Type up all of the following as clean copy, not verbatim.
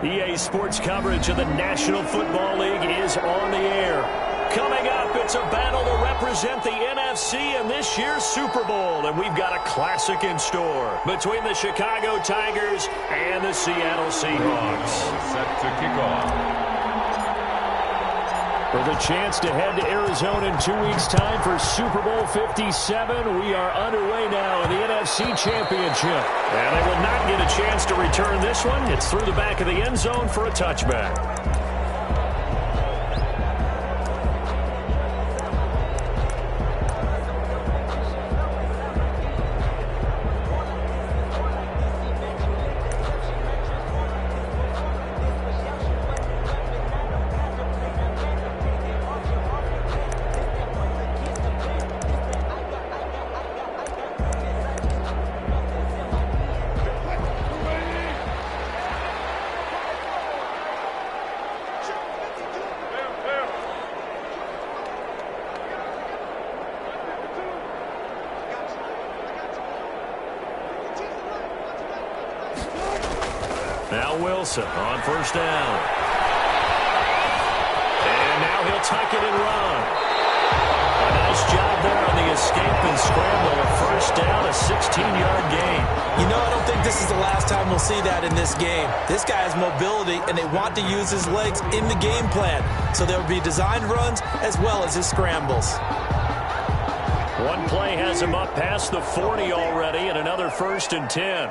EA Sports coverage of the National Football League is on the air. Coming up, it's a battle to represent the NFC in this year's Super Bowl, and we've got a classic in store between the Chicago Tigers and the Seattle Seahawks. Set to kick off. For the chance to head to Arizona in 2 weeks' time for Super Bowl 57, we are underway now in the NFC Championship. And they will not get a chance to return this one. It's through the back of the end zone for a touchback. Now Wilson on first down. And now he'll tuck it and run. A nice job there on the escape and scramble. A first down, a 16-yard gain. You know, I don't think this is the last time we'll see that in this game. This guy has mobility, and they want to use his legs in the game plan. So there will be designed runs as well as his scrambles. One play has him up past the 40 already, and another 1st and 10.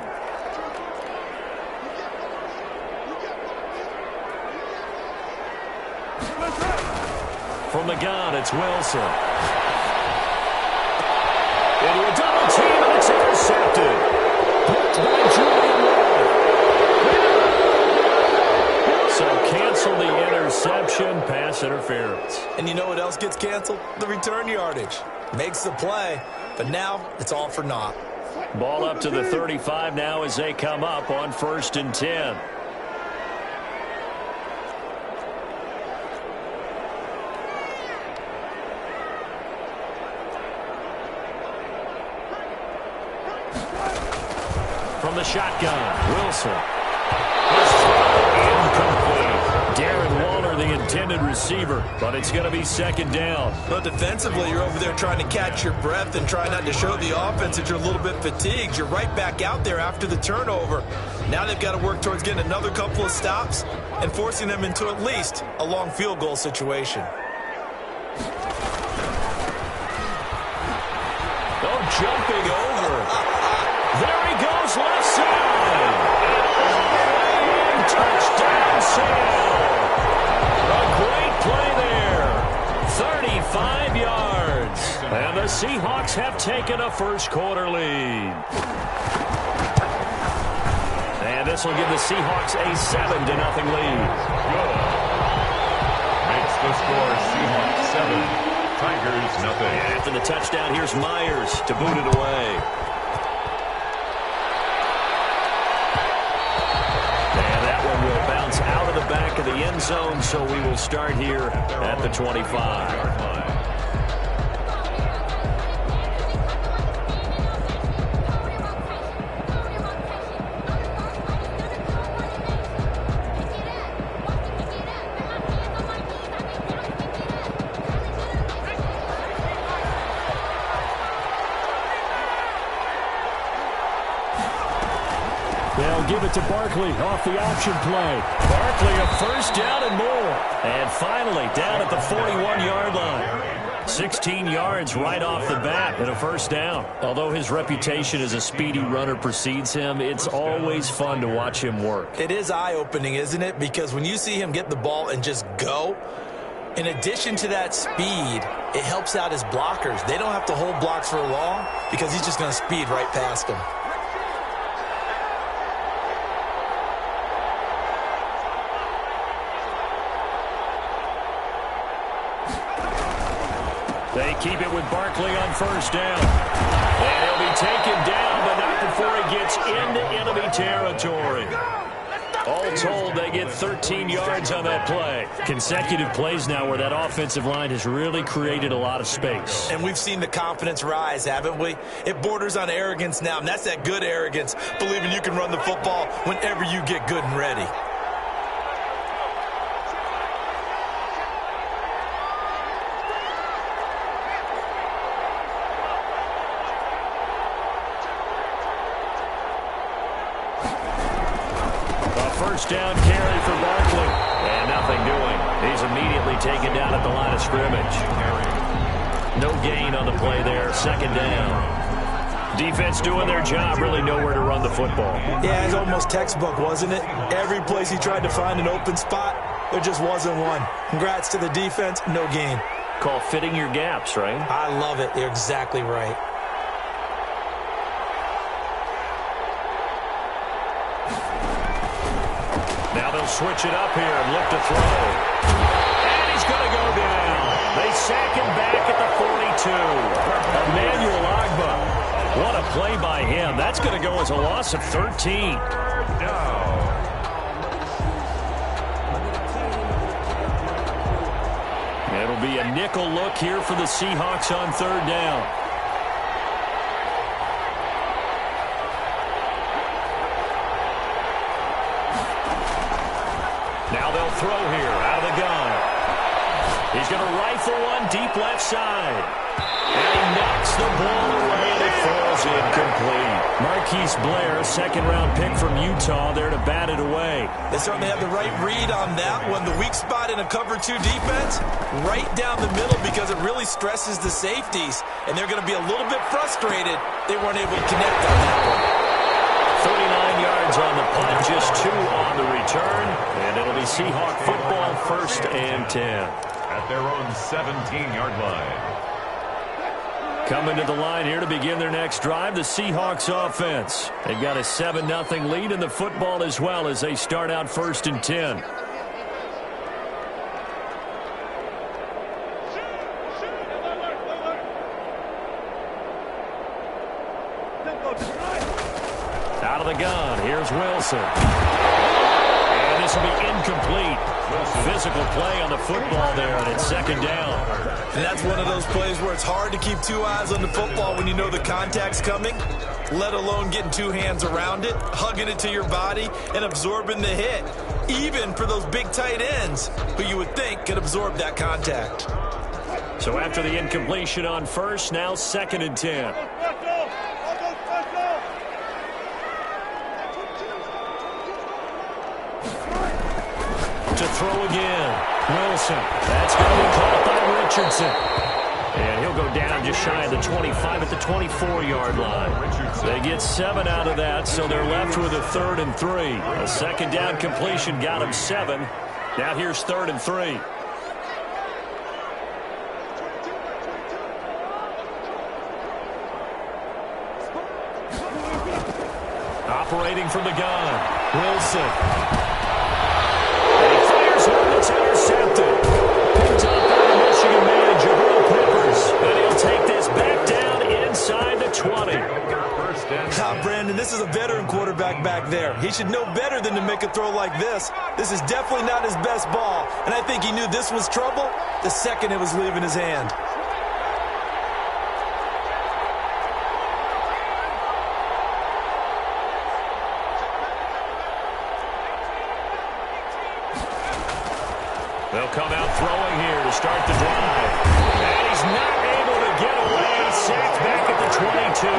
From the gun, it's Wilson. Into a double team, and it's intercepted. Picked by Julian Nola. So cancel the interception, pass interference. And you know what else gets canceled? The return yardage. Makes the play, but now it's all for naught. Ball up to the 35 now as they come up on 1st and 10. From the shotgun, Wilson. His throw incomplete. Darren Waller, the intended receiver, but it's going to be 2nd down. But defensively, you're over there trying to catch your breath and try not to show the offense that you're a little bit fatigued. You're right back out there after the turnover. Now they've got to work towards getting another couple of stops and forcing them into at least a long field goal situation. Oh, jumping over. There he goes, left side. And touchdown, Seattle. Seahawks have taken a first-quarter lead. And this will give the Seahawks a 7-0 lead. Good. Makes the score Seahawks 7, Tigers 0. And after the touchdown, here's Myers to boot it away. And that one will bounce out of the back of the end zone, so we will start here at the 25. They'll give it to Barkley off the option play. Barkley a first down and more. And finally down at the 41-yard line. 16 yards right off the bat and a first down. Although his reputation as a speedy runner precedes him, it's always fun to watch him work. It is eye-opening, isn't it? Because when you see him get the ball and just go, in addition to that speed, it helps out his blockers. They don't have to hold blocks for long because he's just going to speed right past them. They keep it with Barkley on first down. And he'll be taken down, but not before he gets into enemy territory. All told, they get 13 yards on that play. Consecutive plays now where that offensive line has really created a lot of space. And we've seen the confidence rise, haven't we? It borders on arrogance now, and that's that good arrogance, believing you can run the football whenever you get good and ready. First down carry for Barkley. And nothing doing. He's immediately taken down at the line of scrimmage. No gain on the play there. Second down. Defense doing their job. Really nowhere to run the football. Yeah, it's almost textbook, wasn't it? Every place he tried to find an open spot, there just wasn't one. Congrats to the defense. No gain. Called fitting your gaps, right? I love it. You're exactly right. Now they'll switch it up here and look to throw. And he's going to go down. They sack him back at the 42. Emmanuel Agba. What a play by him. That's going to go as a loss of 13. It'll be a nickel look here for the Seahawks on third down. Now they'll throw here out of the gun. He's going to rifle one deep left side. And he knocks the ball away and it falls incomplete. Marquise Blair, second-round pick from Utah, there to bat it away. They certainly have the right read on that one. The weak spot in a cover 2 defense, right down the middle because it really stresses the safeties. And they're going to be a little bit frustrated they weren't able to connect on that one. 39 yards on the punt, just 2 on the return. And it'll be Seahawk football, 1st and 10. At their own 17-yard line. Coming to the line here to begin their next drive, the Seahawks offense. They've got a 7-0 lead in the football as well as they start out 1st and 10. Out of the gun, here's Wilson. And this will be incomplete. Physical play on the football there, and it's second down. And that's one of those plays where it's hard to keep 2 eyes on the football when you know the contact's coming, let alone getting 2 hands around it, hugging it to your body, and absorbing the hit, even for those big tight ends who you would think could absorb that contact. So after the incompletion on first, now 2nd and 10. To throw again. Wilson. That's going to be caught by Richardson. And he'll go down just shy of the 25 at the 24-yard line. They get 7 out of that, so they're left with a 3rd and 3. A second down completion got him 7. Now here's 3rd and 3. Operating from the gun, Wilson. And he fires one that's intercepted. Picked up by the Michigan man, Jabril Peppers. And he'll take this back down inside the 20. Now, Brandon, this is a veteran quarterback back there. He should know better than to make a throw like this. This is definitely not his best ball, and I think he knew this was trouble the second it was leaving his hand. They'll come out throwing here to start the drive. And he's not able to get away. Sacked back at the 22.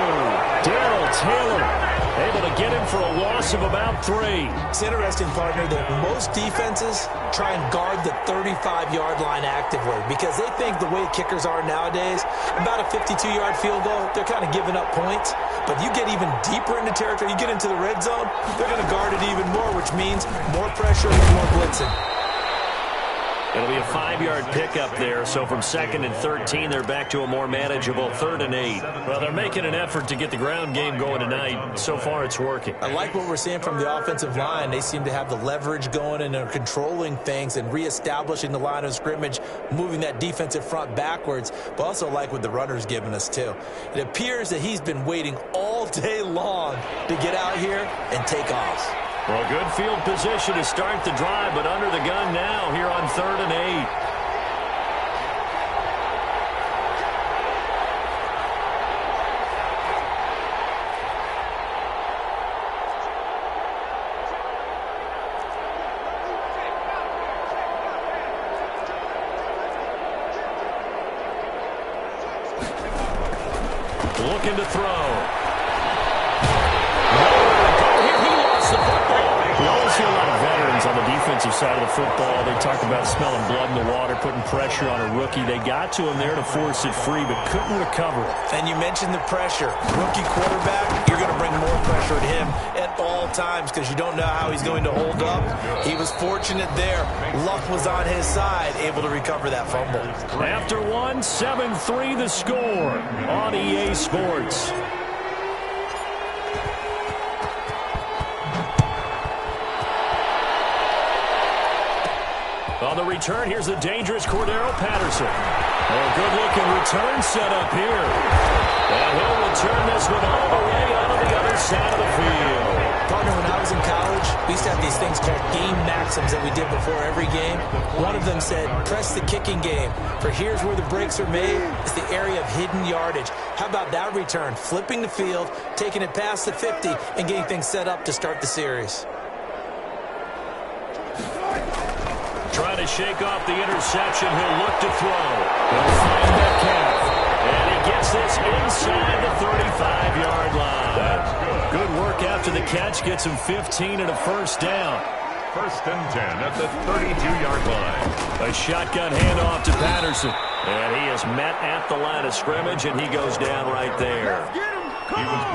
Darrell Taylor able to get him for a loss of about 3. It's interesting, partner, that most defenses try and guard the 35-yard line actively because they think the way kickers are nowadays, about a 52-yard field goal, they're kind of giving up points. But you get even deeper into territory, you get into the red zone, they're going to guard it even more, which means more pressure and more blitzing. It'll be a 5-yard pickup there, so from 2nd and 13, they're back to a more manageable 3rd and 8. Well, they're making an effort to get the ground game going tonight. So far, it's working. I like what we're seeing from the offensive line. They seem to have the leverage going, and they're controlling things and reestablishing the line of scrimmage, moving that defensive front backwards, but also like what the runner's giving us, too. It appears that he's been waiting all day long to get out here and take off. Well, good field position to start the drive, but under the gun now here on 3rd and 8. Looking to throw. See a lot of veterans on the defensive side of the football. They talk about smelling blood in the water, putting pressure on a rookie. They got to him there to force it free, but couldn't recover it. And you mentioned the pressure. Rookie quarterback, you're going to bring more pressure at him at all times because you don't know how he's going to hold up. He was fortunate there. Luck was on his side, able to recover that fumble. After 1, 7-3 the score on EA Sports. On the return, here's the dangerous Cordero Patterson. A good-looking return set up here. And he'll return this one all the way onto the other side of the field. Partner, when I was in college, we used to have these things called game maxims that we did before every game. One of them said, press the kicking game. For here's where the breaks are made. It's the area of hidden yardage. How about that return? Flipping the field, taking it past the 50, and getting things set up to start the series. Trying to shake off the interception. He'll look to throw. He'll find Metcalf. And he gets this inside the 35-yard line. Good work after the catch. Gets him 15 and a first down. 1st and 10 at the 32-yard line. A shotgun handoff to Patterson. And he is met at the line of scrimmage, and he goes down right there.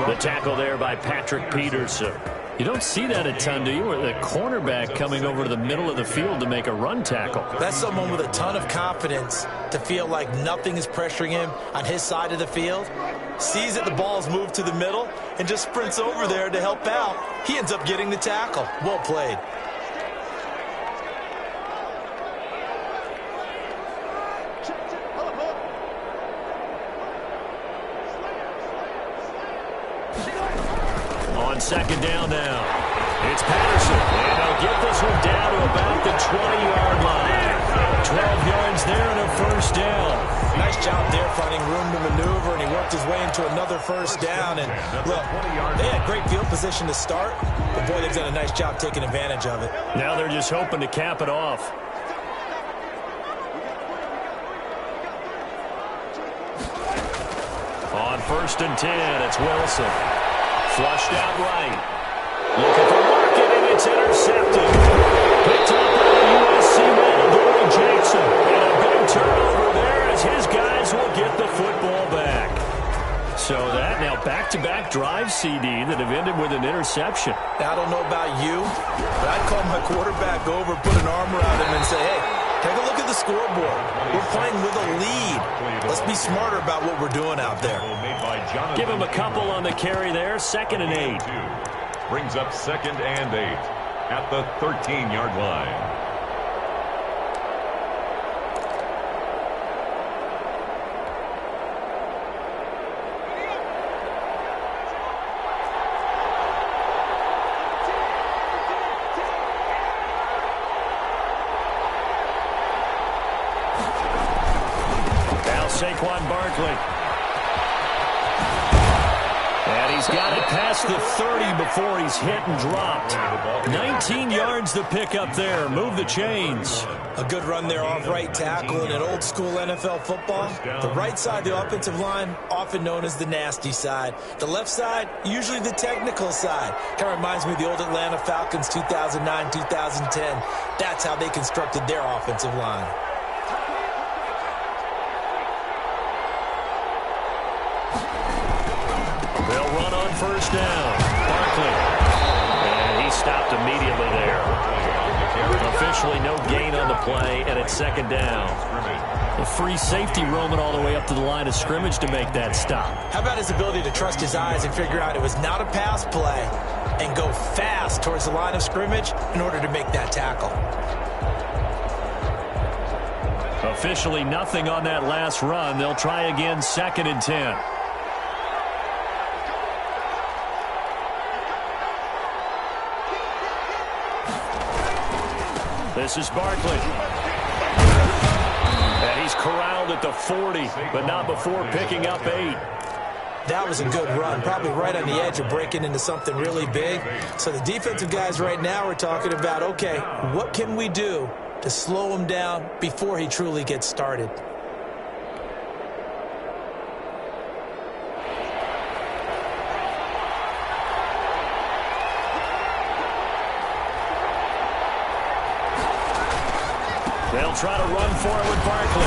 The tackle there by Patrick Peterson. You don't see that a ton, do you? Or the cornerback coming over to the middle of the field to make a run tackle. That's someone with a ton of confidence to feel like nothing is pressuring him on his side of the field. Sees that the ball's moved to the middle and just sprints over there to help out. He ends up getting the tackle. Well played. On 2nd down now. It's Patterson. And they'll get this one down to about the 20-yard line. 12 yards there and a first down. Nice job there finding room to maneuver, and he worked his way into another first down. And look, they had great field position to start, but boy, they've done a nice job taking advantage of it. Now they're just hoping to cap it off. On 1st and 10, it's Wilson. Flushed out right. Looking for Market, and it's intercepted. Picked up by the USC man, Dory Jackson. And a big turnover there as his guys will get the football back. So that now back-to-back drive CD that have ended with an interception. Now, I don't know about you, but I'd call my quarterback over, put an arm around him, and say, hey, take a look at the scoreboard. We're playing with a lead. Let's be smarter about what we're doing out there. Give him a couple on the carry there. 2nd and 8. Brings up 2nd and 8 at the 13-yard line. Saquon Barkley. And he's got it past the 30 before he's hit and dropped. 19 yards to pick up there. Move the chains. A good run there off right tackle in an old school NFL football. The right side, the offensive line, often known as the nasty side. The left side, usually the technical side. Kind of reminds me of the old Atlanta Falcons 2009, 2010. That's how they constructed their offensive line. They'll run on first down. Barkley. And he stopped immediately there. Officially no gain on the play, and it's 2nd down. A free safety roaming all the way up to the line of scrimmage to make that stop. How about his ability to trust his eyes and figure out it was not a pass play and go fast towards the line of scrimmage in order to make that tackle? Officially nothing on that last run. They'll try again, 2nd and 10. This is Barkley. And he's corralled at the 40, but not before picking up 8. That was a good run, probably right on the edge of breaking into something really big. So the defensive guys right now are talking about, okay, what can we do to slow him down before he truly gets started? They'll try to run for it with Barkley.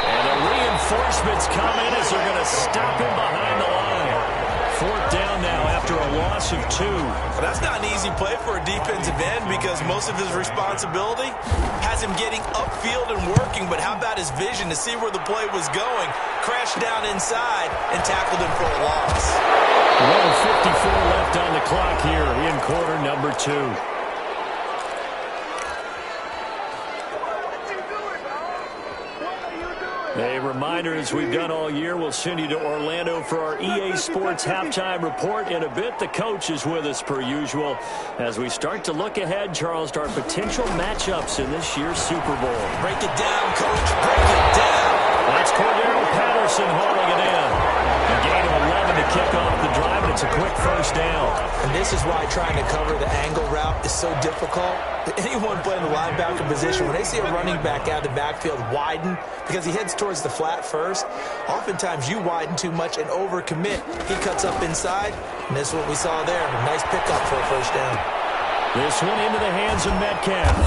And the reinforcements come in as they're going to stop him behind the line. 4th down now after a loss of 2. Well, that's not an easy play for a defensive end because most of his responsibility has him getting upfield and working, but how about his vision to see where the play was going, crashed down inside, and tackled him for a loss. 1:54 left on the clock here in quarter number 2. A reminder, as we've done all year, we'll send you to Orlando for our EA Sports halftime report in a bit. The coach is with us per usual as we start to look ahead, Charles, to our potential matchups in this year's Super Bowl. Break it down, Coach. Break it down. That's Cordero Patterson hauling it in. A gain of 11 to kick off the drive, and it's a quick first down. And this is why trying to cover the angle route is so difficult. Anyone playing the linebacker position, when they see a running back out of the backfield widen because he heads towards the flat first, oftentimes you widen too much and overcommit. He cuts up inside, and this is what we saw there. A nice pickup for a first down. This one into the hands of Metcalf.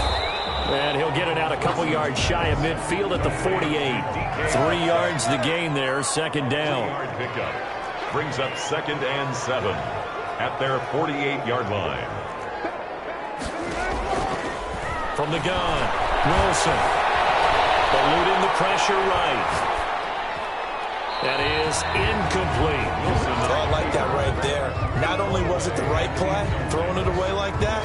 And he'll get it out a couple yards shy of midfield at the 48. 3 yards the gain there, 2nd down. Pickup brings up 2nd and 7 at their 48-yard line. From the gun, Wilson. Eluding the pressure right. That is incomplete. I like that right there. Not only was it the right play, throwing it away like that,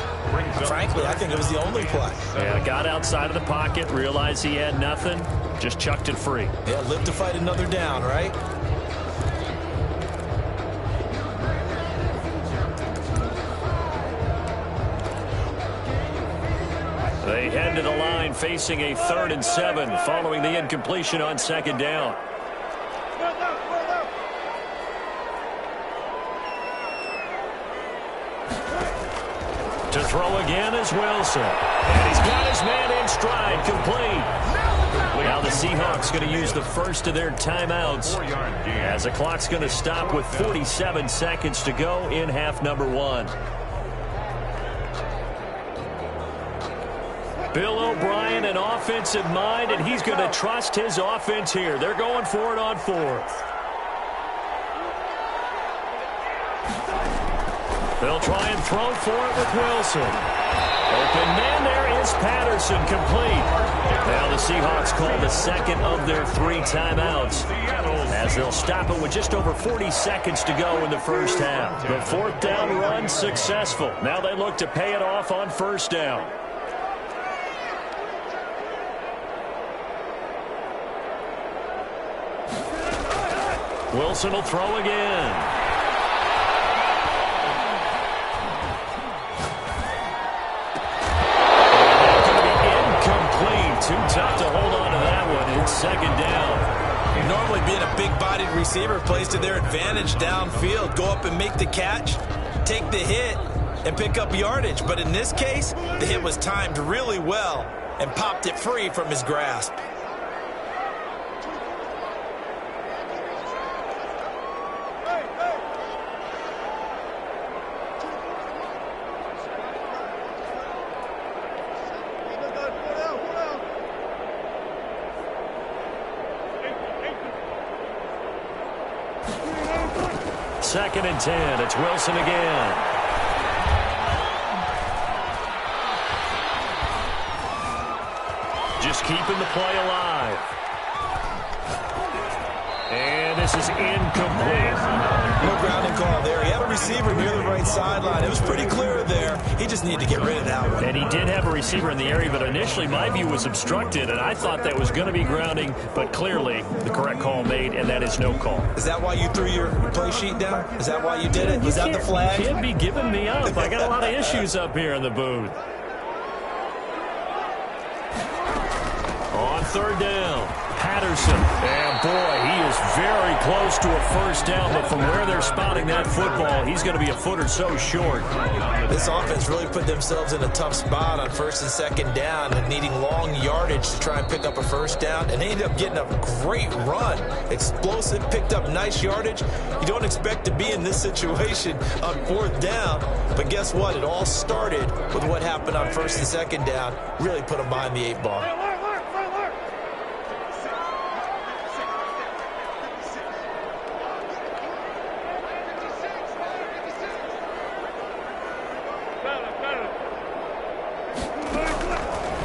frankly, I think it was the only play. Yeah, got outside of the pocket, realized he had nothing, just chucked it free. Yeah, live to fight another down, right? They head to the line facing a 3rd and 7 following the incompletion on 2nd down. To throw again is Wilson. And he's got his man in stride, complete. Now the Seahawks going to use the first of their timeouts as the clock's going to stop with 47 seconds to go in half number 1. Bill O'Brien, an offensive mind, and he's going to trust his offense here. They're going for it on 4th. They'll try and throw for it with Wilson. Open man there is Patterson, complete. Now the Seahawks call the second of their 3 timeouts, as they'll stop it with just over 40 seconds to go in the first half. The 4th down run successful. Now they look to pay it off on 1st down. Wilson will throw again. Too tough to hold on to that one. It's 2nd down. Normally being a big-bodied receiver plays to their advantage downfield. Go up and make the catch, take the hit, and pick up yardage. But in this case, the hit was timed really well and popped it free from his grasp. Second and 10. It's Wilson again. Just keeping the play alive. And this is incomplete. No grounding call there. He had a receiver near the right sideline. It was pretty clear there. He just needed to get rid of that one. And he did have a receiver in the area, but initially my view was obstructed, and I thought that was going to be grounding, but clearly the correct call made, and that is no call. Is that why you threw your play sheet down? Is that why you did it? Was that the flag? You can't be giving me up. I got a lot of issues up here in the booth. On 3rd down, Patterson. And boy, he is very close to a 1st down, but from where they're spotting that football, he's going to be a foot or so short. This offense really put themselves in a tough spot on 1st and 2nd down and needing long yardage to try and pick up a 1st down, and they ended up getting a great run. Explosive, picked up nice yardage. You don't expect to be in this situation on 4th down, but guess what? It all started with what happened on 1st and 2nd down. Really put them behind the 8 ball.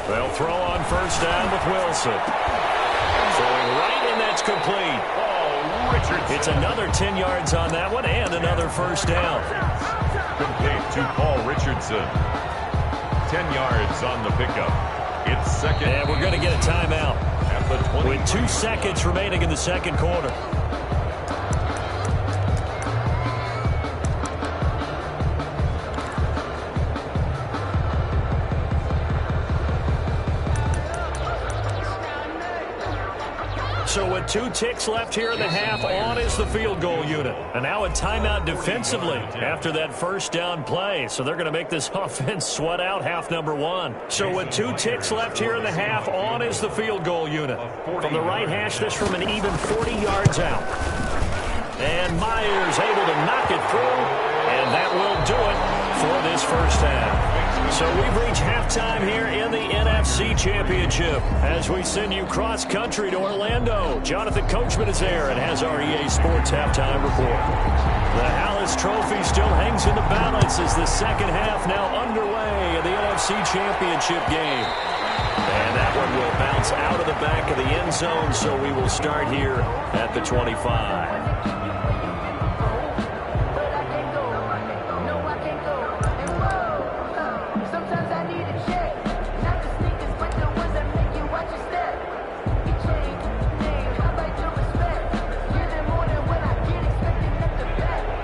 They'll throw on 1st down with Wilson. Throwing right, and that's complete. Oh, Richardson. It's another 10 yards on that one, and another 1st down. Complete to Paul Richardson. 10 yards on the pickup. It's 2nd. And we're going to get a timeout at the 20. with 2 seconds remaining in the 2nd quarter. So with 2 ticks left here in the half, on is the field goal unit. And now a timeout defensively after that 1st down play. So they're going to make this offense sweat out half number 1. So with 2 ticks left here in the half, on is the field goal unit. From the right hash, this from an even 40 yards out. And Myers able to knock it through. And that will do it for this 1st half. So we've reached halftime here in the NFC Championship as we send you cross-country to Orlando. Jonathan Coachman is there and has our EA Sports halftime report. The Hallis Trophy still hangs in the balance as the 2nd half now underway in the NFC Championship game. And that one will bounce out of the back of the end zone, so we will start here at the 25.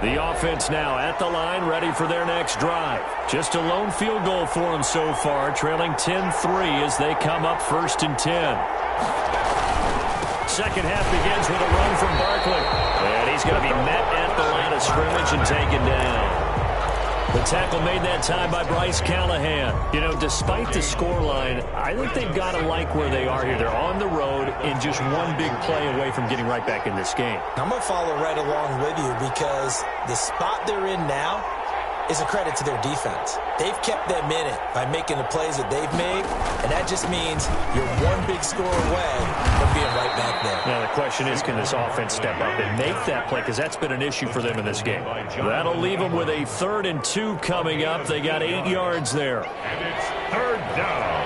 The offense now at the line, ready for their next drive. Just a lone field goal for them so far, trailing 10-3 as they come up 1st and 10. 2nd half begins with a run from Barkley. And he's going to be met at the line of scrimmage and taken down. The tackle made that time by Bryce Callahan. You know, despite the scoreline, I think they've got to like where they are here. They're on the road and just one big play away from getting right back in this game. I'm going to follow right along with you because the spot they're in now, is a credit to their defense. They've kept them in it by making the plays that they've made, and that just means you're one big score away from being right back there. Now the question is, can this offense step up and make that play? Because that's been an issue for them in this game. That'll leave them with a 3rd and 2 coming up. They got 8 yards there. And it's 3rd down.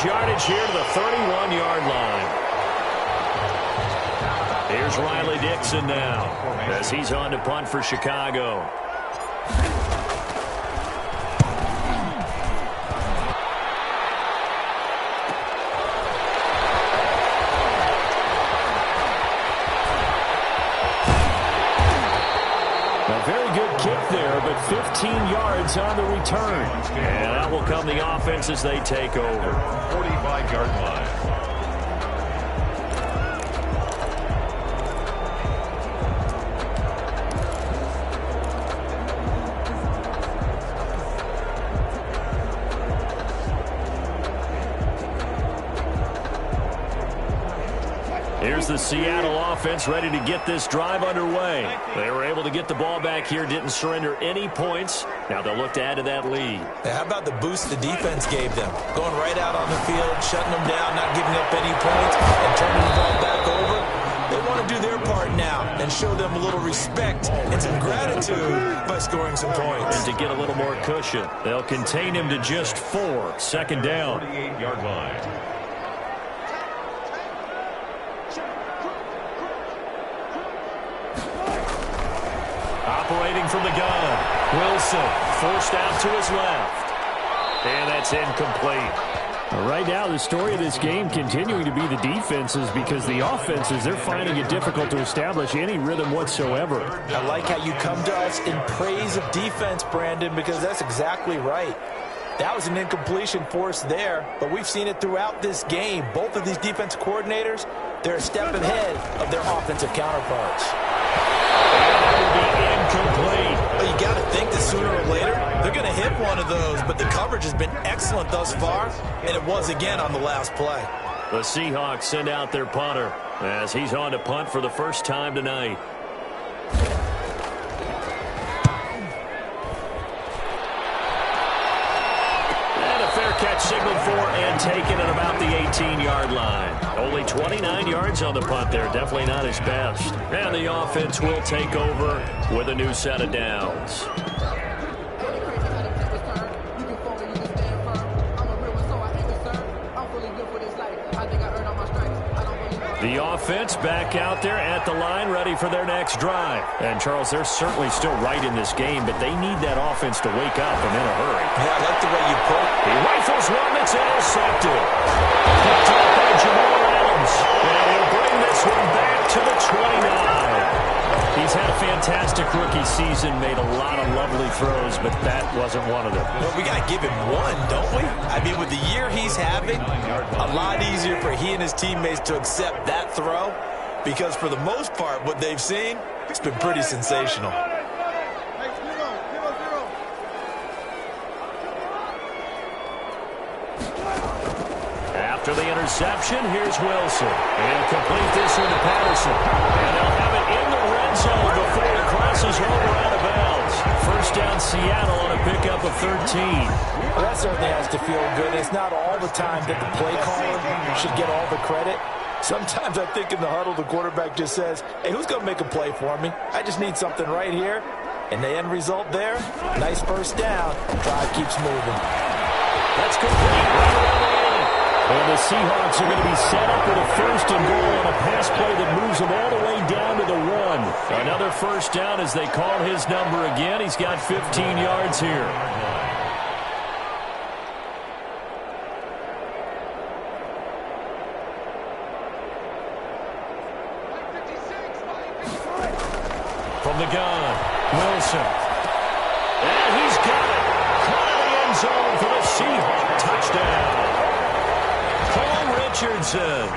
Yardage here to the 31-yard line. Here's Riley Dixon now as he's on to punt for Chicago. A very good kick there, but 15 yards on the return. And that will come the offense as they take over. 45-yard line. Here's the Seattle offense ready to get this drive underway. They were able to get the ball back here, didn't surrender any points. Now they'll look to add to that lead. How about the boost the defense gave them? Going right out on the field, shutting them down, not giving up any points, and turning the ball back over. They want to do their part now and show them a little respect and some gratitude by scoring some points. And to get a little more cushion, they'll contain him to just 4. 2nd down. 48-yard line. Operating from the gun, Wilson forced out to his left. And that's incomplete. Right now, the story of this game continuing to be the defenses, because the offenses, they're finding it difficult to establish any rhythm whatsoever. I like how you come to us in praise of defense, Brandon, because that's exactly right. That was an incompletion forced there, but we've seen it throughout this game. Both of these defense coordinators, they're a step ahead of their offensive counterparts. Incomplete. Well, you got to think that sooner or later they're going to hit one of those, but the coverage has been excellent thus far, and it was again on the last play. The Seahawks send out their punter as he's on to punt for the first time tonight. And a fair catch signaled for and taken at about the 18-yard line. Only 29 yards on the punt there. Definitely not his best. And the offense will take over with a new set of downs. The offense back out there at the line, ready for their next drive. And, Charles, they're certainly still right in this game, but they need that offense to wake up and in a hurry. Yeah, I like the way you put it. He rifles one that's intercepted. Picked up by Jamal Adams. And he'll bring this one back to the 29. He's had a fantastic rookie season, made a lot of lovely throws, but that wasn't one of them. Well, we got to give him one, don't we? I mean, with the year he's having, a lot easier for he and his teammates to accept that throw, because for the most part, what they've seen, it's been pretty sensational. After the interception, here's Wilson. And complete this one to Patterson. And they'll have it in the red zone before it crosses over out of bounds. First down Seattle on a pickup of 13. Well, that certainly has to feel good. It's not all the time that the play caller should get all the credit. Sometimes I think in the huddle, the quarterback just says, hey, who's going to make a play for me? I just need something right here. And the end result there, nice first down. Drive keeps moving. That's complete. Right around the end. And the Seahawks are going to be set up with a first and goal on a pass play that moves them all the way down to the 1. Another first down as they call his number again. He's got 15 yards here. From the gun, Wilson. And he's got it. Caught in the end zone for the Seahawks touchdown. Richardson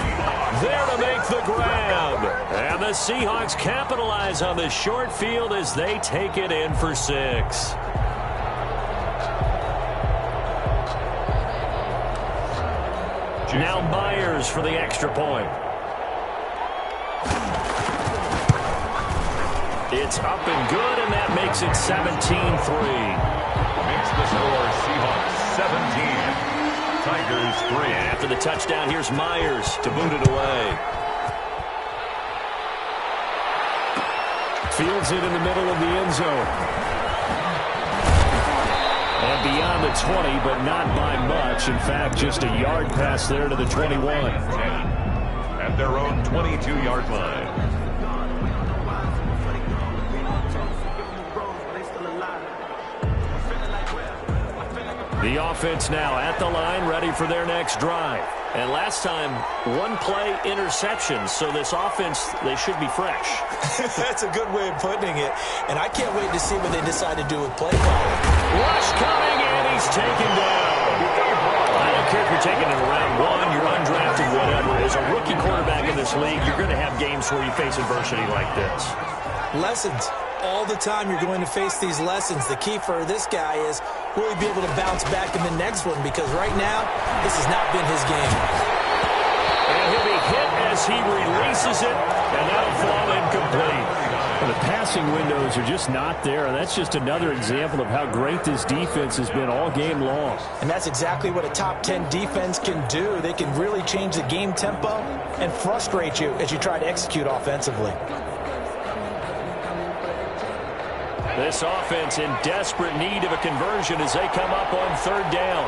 there to make the grab. And the Seahawks capitalize on the short field as they take it in for 6. substitution. Now Myers for the extra point. It's up and good, and that makes it 17-3. Makes the score Seahawks 17. Tigers 3. And after the touchdown, here's Myers to boot it away. Fields it in the middle of the end zone. And beyond the 20, but not by much. In fact, just a yard pass there to the 21. At their own 22-yard line. The offense now at the line, ready for their next drive. And last time, one-play interception. So this offense, they should be fresh. That's a good way of putting it. And I can't wait to see what they decide to do with play calling. Rush coming, and he's taken down. I don't care if you're taking it in round one, you're undrafted, whatever. As a rookie quarterback in this league, you're going to have games where you face adversity like this. Lessons. All the time you're going to face these lessons. The key for this guy is, will he be able to bounce back in the next one? Because right now, this has not been his game. And he'll be hit as he releases it, and that'll fall incomplete. Well, the passing windows are just not there, and that's just another example of how great this defense has been all game long. And that's exactly what a top 10 defense can do. They can really change the game tempo and frustrate you as you try to execute offensively. This offense in desperate need of a conversion as they come up on third down.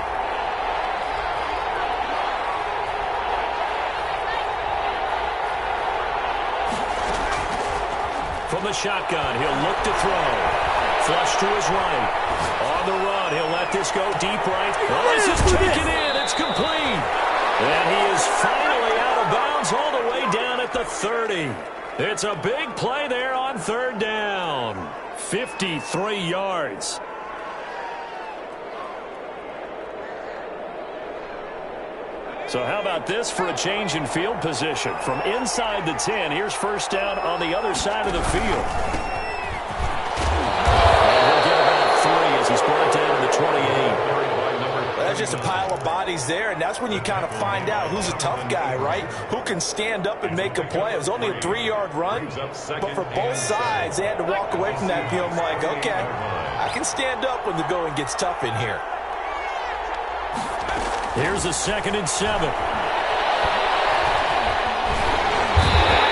From the shotgun, he'll look to throw. Flush to his right. On the run, he'll let this go deep right. Oh, this is taken in. It's complete. And he is finally out of bounds all the way down at the 30. It's a big play there on third down. 53 yards. So how about this for a change in field position? From inside the 10, here's first down on the other side of the field. And he'll get about 3 as he's brought down to the 28. That's just a pile of bodies there, and that's when you kind of find out who's a tough guy, right? Who can stand up and make a play. It was only a 3-yard run, but for both sides, they had to walk away from that feeling like, okay, I can stand up when the going gets tough in here. Here's a 2nd and 7. And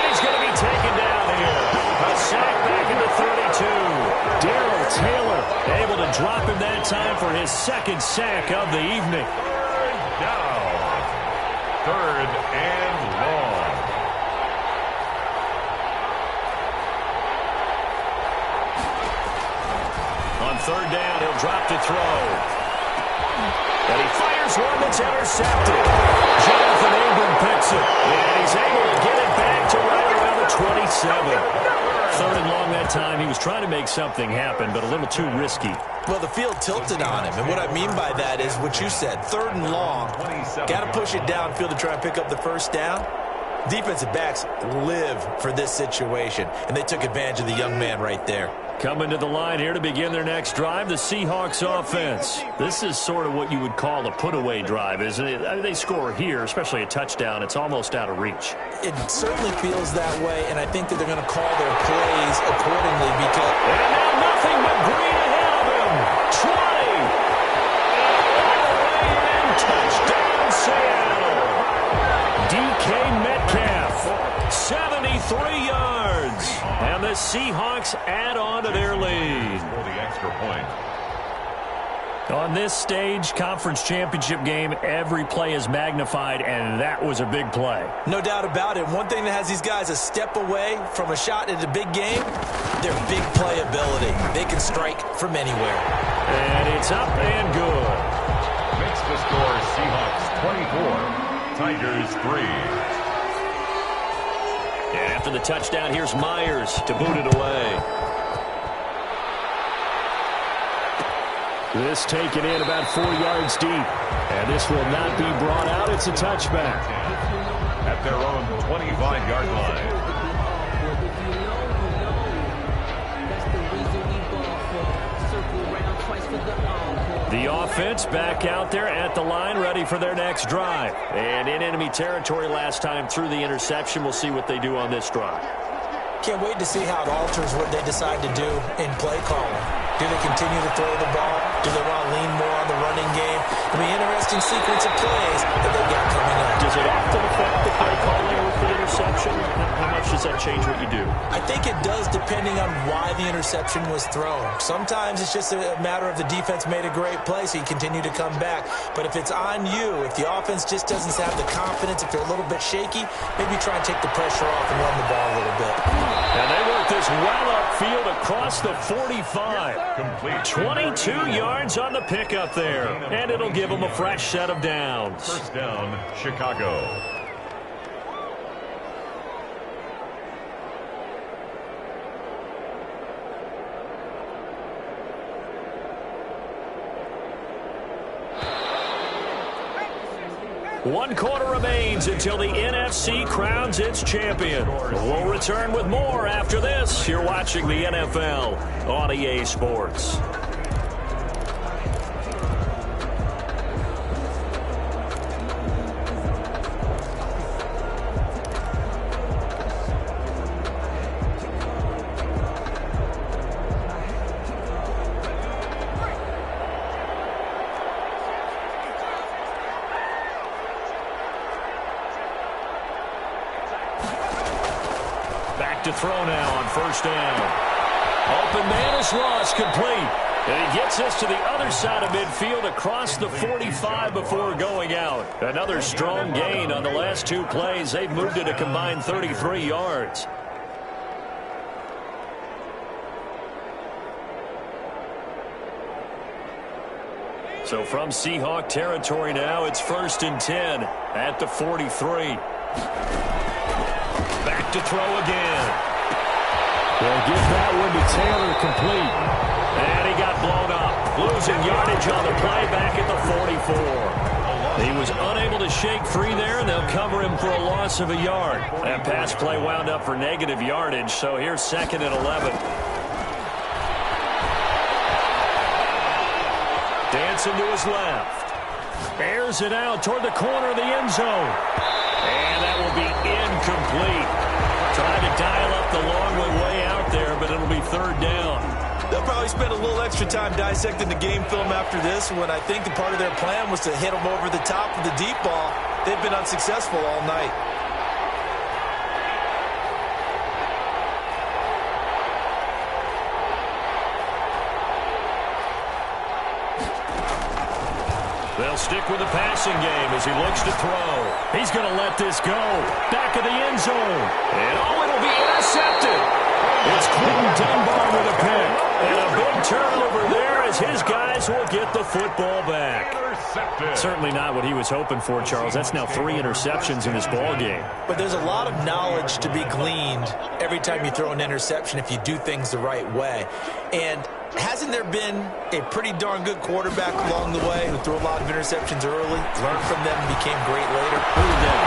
he's going to be taken down here. A sack back into 32. Darrell Taylor able to drop him that time for his 2nd sack of the evening. Down. 3rd and long. On third down, he'll drop to throw. And he fires one that's intercepted. Jonathan Ingram picks it. And he's able to get it back to right around the 27. 3rd and long that time. He was trying to make something happen, but a little too risky. Well, the field tilted on him, and what I mean by that is what you said, 3rd and long. Got to push it downfield to try and pick up the first down. Defensive backs live for this situation, and they took advantage of the young man right there. Coming to the line here to begin their next drive, the Seahawks offense. This is sort of what you would call a put-away drive, isn't it? I mean, they score here, especially a touchdown. It's almost out of reach. It certainly feels that way, and I think that they're going to call their plays accordingly because... And now nothing but green ahead of him. 20. All the way in. Touchdown, Seattle. DK Metcalf, 73 yards. And the Seahawks add on to their lead. For the extra point. On this stage, conference championship game, every play is magnified, and that was a big play. No doubt about it. One thing that has these guys a step away from a shot at a big game, their big playability. They can strike from anywhere. And it's up and good. Makes the score Seahawks 24, Tigers 3. And after the touchdown, here's Myers to boot it away. This taken in about 4 yards deep. And this will not be brought out. It's a touchback. At their own 25-yard line. The offense back out there at the line, ready for their next drive. And in enemy territory last time through the interception. We'll see what they do on this drive. Can't wait to see how it alters what they decide to do in play calling. Do they continue to throw the ball? Do they want to lean more on the running game? It'll be an interesting sequence of plays that they've got coming up. Does it often affect the play calling with the interception? How much does that change what you do? I think it does, depending on why the interception was thrown. Sometimes it's just a matter of the defense made a great play, so you continue to come back. But if it's on you, if the offense just doesn't have the confidence, if they're a little bit shaky, maybe try and take the pressure off and run the ball a little bit. And they work this well upfield across the 45. Complete. 22 yards on the pickup there. And it'll give them a fresh set of downs. First down, Chicago. One quarter remains until the NFC crowns its champion. We'll return with more after this. You're watching the NFL on EA Sports. To throw now on first down. Open man is lost, complete. And he gets us to the other side of midfield across the 45 before going out. Another strong gain on the last two plays. They've moved it a combined 33 yards. So from Seahawk territory now, it's 1st and 10 at the 43. Back to throw again. They'll give that one to Taylor, complete. And he got blown up. Losing yardage on the play back at the 44. He was unable to shake free there, and they'll cover him for a loss of a yard. That pass play wound up for negative yardage, so here's 2nd and 11. Dancing to his left. Airs it out toward the corner of the end zone. And that will be incomplete. Trying to dial up the long way out there, but it'll be 3rd down. They'll probably spend a little extra time dissecting the game film after this, when I think the part of their plan was to hit them over the top of the deep ball. They've been unsuccessful all night. They'll stick with the passing game as he looks to throw. He's going to let this go. Back of the end zone. And it'll be intercepted. It's Clinton Dunbar with a pick. And a big turnover there as his guys will get the football back. Certainly not what he was hoping for, Charles. That's now 3 interceptions in this ball game. But there's a lot of knowledge to be gleaned every time you throw an interception if you do things the right way. And hasn't there been a pretty darn good quarterback along the way who threw a lot of interceptions early, learned from them, and became great later? Who did that?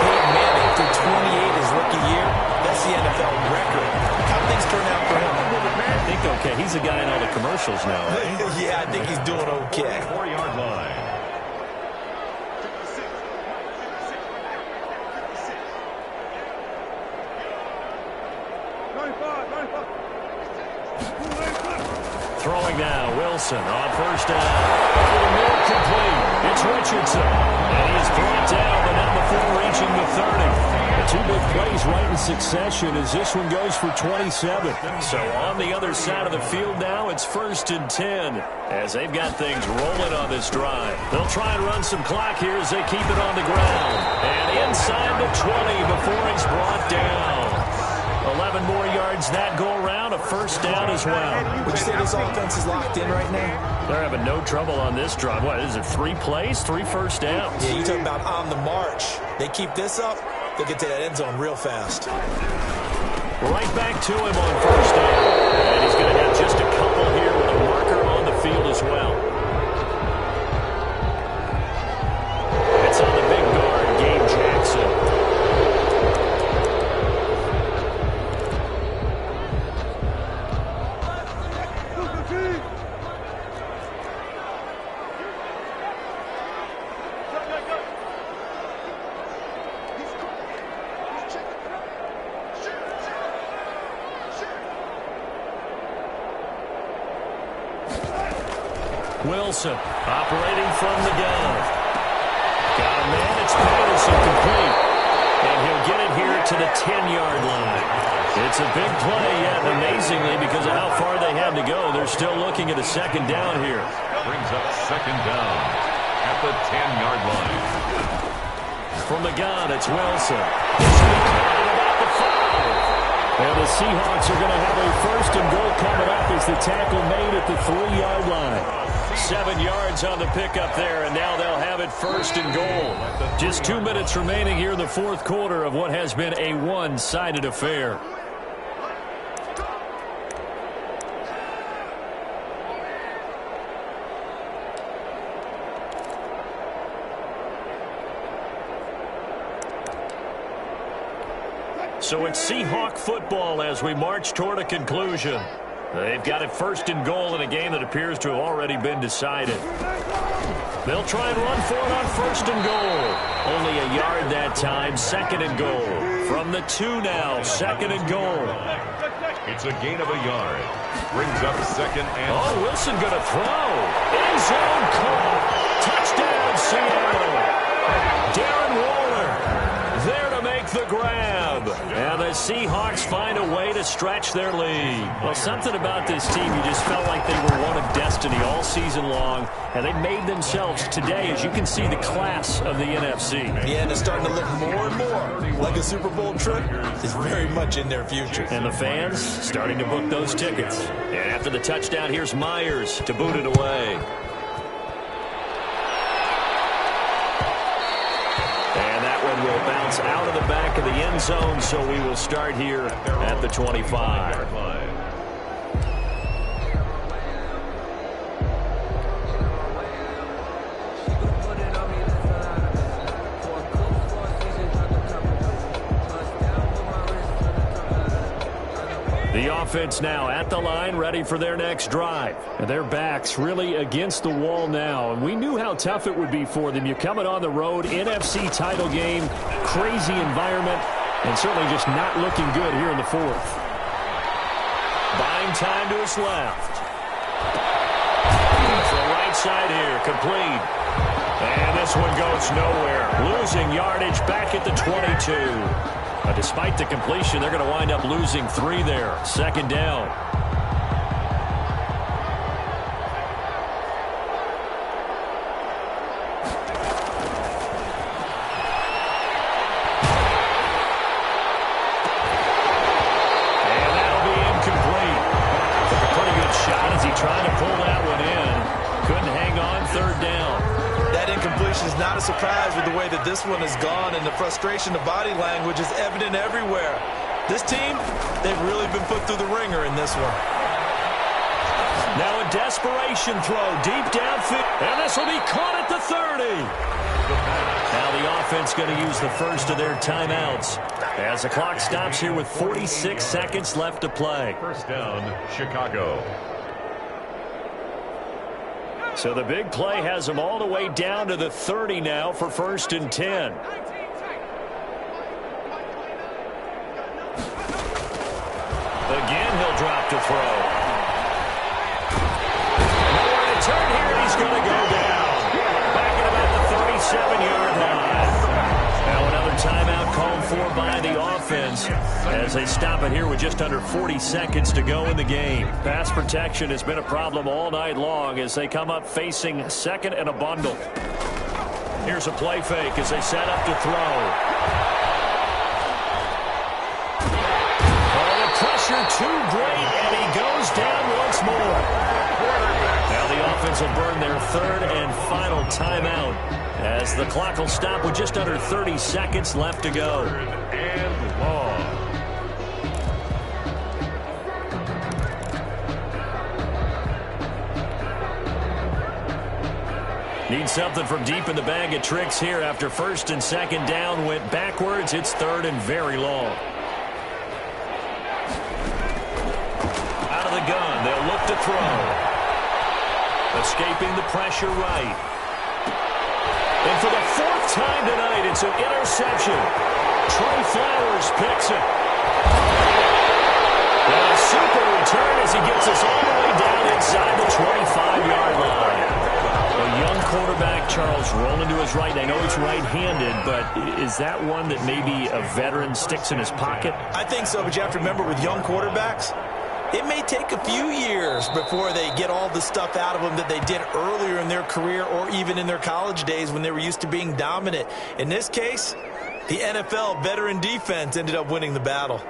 Peyton Manning threw 28 his rookie year. That's the NFL record. How do things turn out for him? I think okay. He's a guy in all the commercials now, right? Yeah, I think he's doing okay. 4-yard line. Throwing now, Wilson on first down. Over the middle, complete. It's Richardson. And he is brought down, but not before reaching the 30. The 2 big plays right in succession as this one goes for 27. So on the other side of the field now, it's 1st and 10 as they've got things rolling on this drive. They'll try and run some clock here as they keep it on the ground. And inside the 20 before he's brought down. 11 more yards that go around, a first down as well. Would you say this offense is locked in right now? They're having no trouble on this drive. What, is it 3 plays, 3 first downs? Yeah, you're talking about on the march. They keep this up, they'll get to that end zone real fast. Right back to him on first down. And he's going to have just a couple here with a marker on the field as well. It's on the big guard, Gabe Jackson. Wilson operating from the gun. Got a man. It's Patterson complete. And he'll get it here to the 10-yard line. It's a big play, yet amazingly, because of how far they had to go, they're still looking at a second down here. Brings up second down at the 10-yard line. From the gun, it's Wilson. This will be caught at about the 5. And the Seahawks are going to have a first and goal coming up as the tackle made at the 3-yard line. 7 yards on the pickup there, and now they'll have it first and goal. Just 2 minutes remaining here in the fourth quarter of what has been a one-sided affair. So it's Seahawk football as we march toward a conclusion. They've got it first and goal in a game that appears to have already been decided. They'll try and run for it on first and goal. Only a yard that time, second and goal. From the 2 now, second and goal. It's a gain of a yard. Brings up second and... Oh, Wilson going to throw. End zone caught. Touchdown, Seattle. Darren Waller there to make the grab. And the Seahawks find a way to stretch their lead. Well, something about this team, you just felt like they were one of destiny all season long. And they made themselves today, as you can see, the class of the NFC. Yeah, and it's starting to look more and more like a Super Bowl trip is very much in their future. And the fans starting to book those tickets. And after the touchdown, here's Myers to boot it away. Will bounce out of the back of the end zone, so we will start here at the 25. The offense now at the line, ready for their next drive. And their backs really against the wall now. And we knew how tough it would be for them. You're coming on the road, NFC title game, crazy environment, and certainly just not looking good here in the fourth. Buying time to his left. To the right side here, complete. And this one goes nowhere. Losing yardage back at the 22. Despite the completion, they're going to wind up losing 3 there. Second down. And that'll be incomplete. Took a pretty good shot as he tried to pull that one in. Couldn't hang on, third down. That incompletion is not a surprise with the way that this one has gone, and the frustration, the body language is evident everywhere. This team, they've really been put through the ringer in this one. Now a desperation throw deep downfield, and this will be caught at the 30. Now the offense going to use the first of their timeouts as the clock stops here with 46 seconds left to play. First down, Chicago. So the big play has them all the way down to the 30 now for first and 10. Again, he'll drop to throw. Nowhere to turn here, and he's going to go down. Back at about the 37-yard line. Now another timeout called for by the offense as they stop it here with just under 40 seconds to go in the game. Pass protection has been a problem all night long as they come up facing second and a bundle. Here's a play fake as they set up to throw. Oh, the pressure too great, and he goes down once more. Now the offense will burn their third and final timeout as the clock will stop with just under 30 seconds left to go. And long. Need something from deep in the bag of tricks here after first and second down went backwards. It's third and very long. Out of the gun, they'll look to throw. Escaping the pressure right. And for the fourth time tonight, it's an interception. Trey Flowers picks it. And a super return as he gets us all the way down inside the 25-yard line. quarterback, Charles, rolling to his right. I know he's right-handed, but is that one that maybe a veteran sticks in his pocket? I think so, but you have to remember with young quarterbacks, it may take a few years before they get all the stuff out of them that they did earlier in their career or even in their college days when they were used to being dominant. In this case, the NFL veteran defense ended up winning the battle.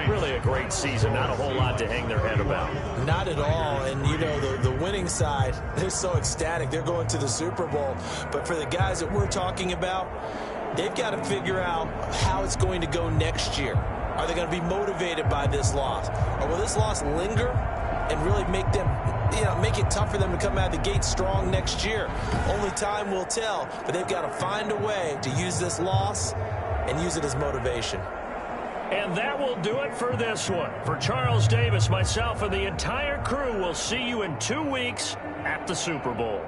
Really a great season. Not a whole lot to hang their head about. Not at all. And, you know, the winning side, they're so ecstatic. They're going to the Super Bowl. But for the guys that we're talking about, they've got to figure out how it's going to go next year. Are they going to be motivated by this loss? Or will this loss linger and really make them, make it tough for them to come out of the gate strong next year? Only time will tell. But they've got to find a way to use this loss and use it as motivation. And that will do it for this one. For Charles Davis, myself, and the entire crew, we'll see you in 2 weeks at the Super Bowl.